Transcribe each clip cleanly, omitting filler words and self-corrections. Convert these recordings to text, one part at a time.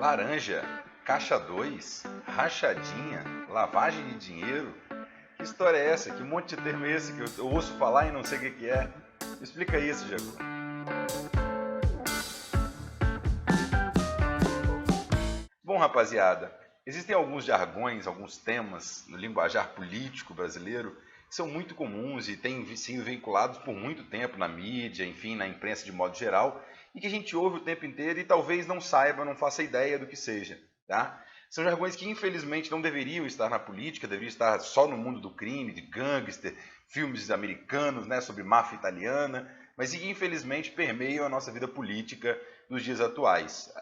Laranja, caixa 2, rachadinha, lavagem de dinheiro. Que história é essa? Que monte de termo é esse que eu ouço falar e não sei o que é? Explica isso, Jaco. Bom, rapaziada, existem alguns jargões, alguns temas no linguajar político brasileiro que são muito comuns e têm sido veiculados por muito tempo na mídia, enfim, na imprensa de modo geral, e que a gente ouve o tempo inteiro e talvez não saiba, não faça ideia do que seja, tá? São jargões que infelizmente não deveriam estar na política, deveriam estar só no mundo do crime, de gangster, filmes americanos, né, sobre máfia italiana, mas que infelizmente permeiam a nossa vida política nos dias atuais.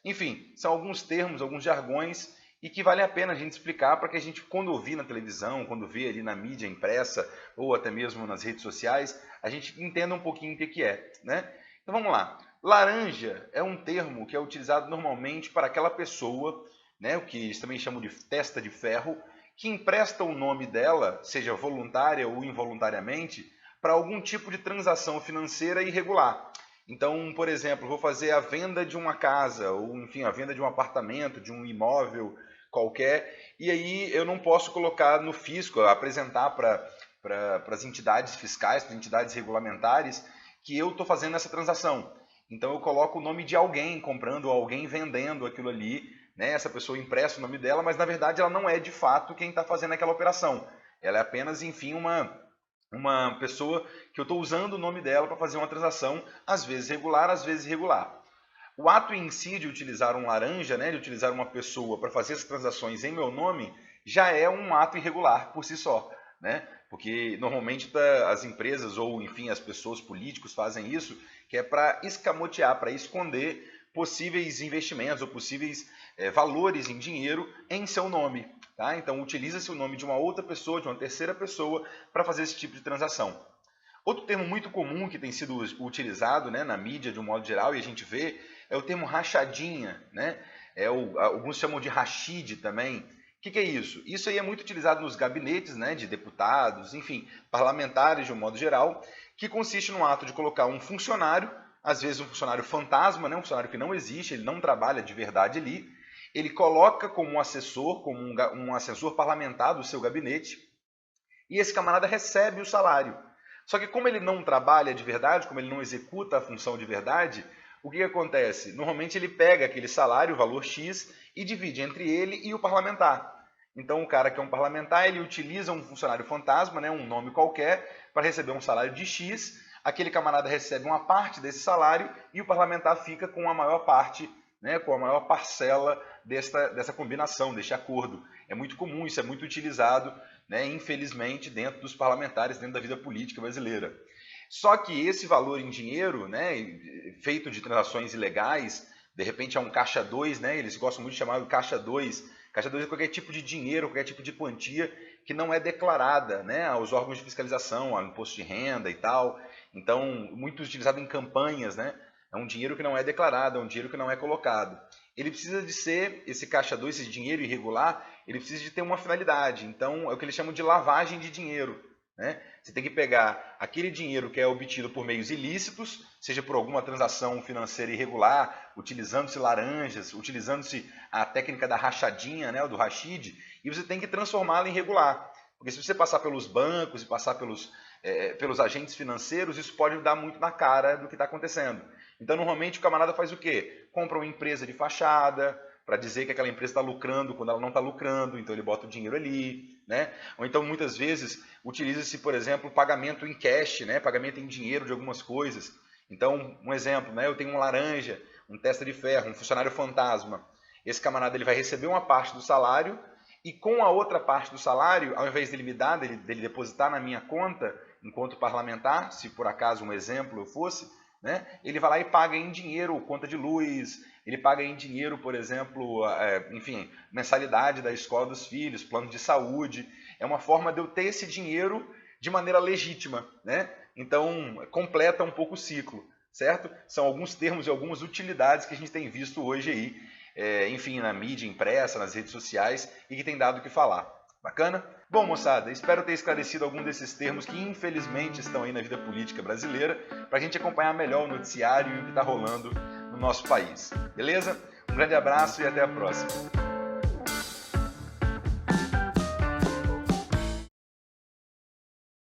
Enfim, são alguns termos, alguns jargões e que vale a pena a gente explicar para que a gente, quando ouvir na televisão, quando vê ali na mídia impressa ou até mesmo nas redes sociais, a gente entenda um pouquinho o que é, né? Então vamos lá. Laranja é um termo que é utilizado normalmente para aquela pessoa, né, o que eles também chamam de testa de ferro, que empresta o nome dela, seja voluntária ou involuntariamente, para algum tipo de transação financeira irregular. Então, por exemplo, vou fazer a venda de uma casa, ou enfim, a venda de um apartamento, de um imóvel qualquer, e aí eu não posso colocar no fisco, apresentar para as entidades fiscais, para as entidades regulamentares, que eu estou fazendo essa transação. Então eu coloco o nome de alguém comprando ou alguém vendendo aquilo ali, né? Essa pessoa empresta o nome dela, mas na verdade ela não é de fato quem está fazendo aquela operação. Ela é apenas, enfim, uma pessoa que eu estou usando o nome dela para fazer uma transação, às vezes regular, às vezes irregular. O ato em si de utilizar um laranja, né, de utilizar uma pessoa para fazer essas transações em meu nome, já é um ato irregular por si só, né? Porque normalmente as empresas ou, enfim, as pessoas políticos fazem isso, que é para escamotear, para esconder possíveis investimentos ou possíveis valores em dinheiro em seu nome. Tá? Então, utiliza-se o nome de uma outra pessoa, de uma terceira pessoa, para fazer esse tipo de transação. Outro termo muito comum que tem sido utilizado, né, na mídia de um modo geral, e a gente vê, é o termo rachadinha. Né? Alguns chamam de rachide também. O que é isso? Isso aí é muito utilizado nos gabinetes, né, de deputados, enfim, parlamentares de um modo geral, que consiste no ato de colocar um funcionário, às vezes um funcionário fantasma, né, um funcionário que não existe, ele não trabalha de verdade ali, ele coloca como um assessor, como um assessor parlamentar do seu gabinete, e esse camarada recebe o salário. Só que como ele não trabalha de verdade, como ele não executa a função de verdade, o que acontece? Normalmente ele pega aquele salário, o valor X, e divide entre ele e o parlamentar. Então o cara que é um parlamentar, ele utiliza um funcionário fantasma, né, um nome qualquer, para receber um salário de X, aquele camarada recebe uma parte desse salário e o parlamentar fica com a maior parte, né, com a maior parcela dessa combinação, deste acordo. É muito comum, isso é muito utilizado, né, infelizmente, dentro dos parlamentares, dentro da vida política brasileira. Só que esse valor em dinheiro, né, feito de transações ilegais, de repente é um caixa 2, né, eles gostam muito de chamar de caixa 2. Caixa 2 é qualquer tipo de dinheiro, qualquer tipo de quantia que não é declarada, né, aos órgãos de fiscalização, ao imposto de renda e tal. Então, muito utilizado em campanhas, né? É um dinheiro que não é declarado, é um dinheiro que não é colocado. Ele precisa de ser, esse caixa 2, esse dinheiro irregular, ele precisa de ter uma finalidade. Então, é o que eles chamam de lavagem de dinheiro. Né? Você tem que pegar aquele dinheiro que é obtido por meios ilícitos, seja por alguma transação financeira irregular, utilizando-se laranjas, utilizando-se a técnica da rachadinha, né, do rachide, e você tem que transformá-la em regular. Porque se você passar pelos bancos e passar pelos agentes financeiros, isso pode dar muito na cara do que está acontecendo. Então, normalmente, o camarada faz o quê? Compra uma empresa de fachada, para dizer que aquela empresa está lucrando quando ela não está lucrando, então ele bota o dinheiro ali. Né? Ou então, muitas vezes, utiliza-se, por exemplo, pagamento em cash, né? Pagamento em dinheiro de algumas coisas. Então, um exemplo, né? Eu tenho um laranja, um testa de ferro, um funcionário fantasma. Esse camarada ele vai receber uma parte do salário e com a outra parte do salário, ao invés dele me dar, dele depositar na minha conta, enquanto parlamentar, se por acaso um exemplo eu fosse, né? Ele vai lá e paga em dinheiro conta de luz, ele paga em dinheiro, por exemplo, enfim, mensalidade da escola dos filhos, plano de saúde. É uma forma de eu ter esse dinheiro de maneira legítima, né? Então, completa um pouco o ciclo, certo? São alguns termos e algumas utilidades que a gente tem visto hoje aí, enfim, na mídia impressa, nas redes sociais, e que tem dado o que falar. Bacana? Bom, moçada, espero ter esclarecido algum desses termos que infelizmente estão aí na vida política brasileira, para a gente acompanhar melhor o noticiário e o que está rolando no nosso país. Beleza? Um grande abraço e até a próxima.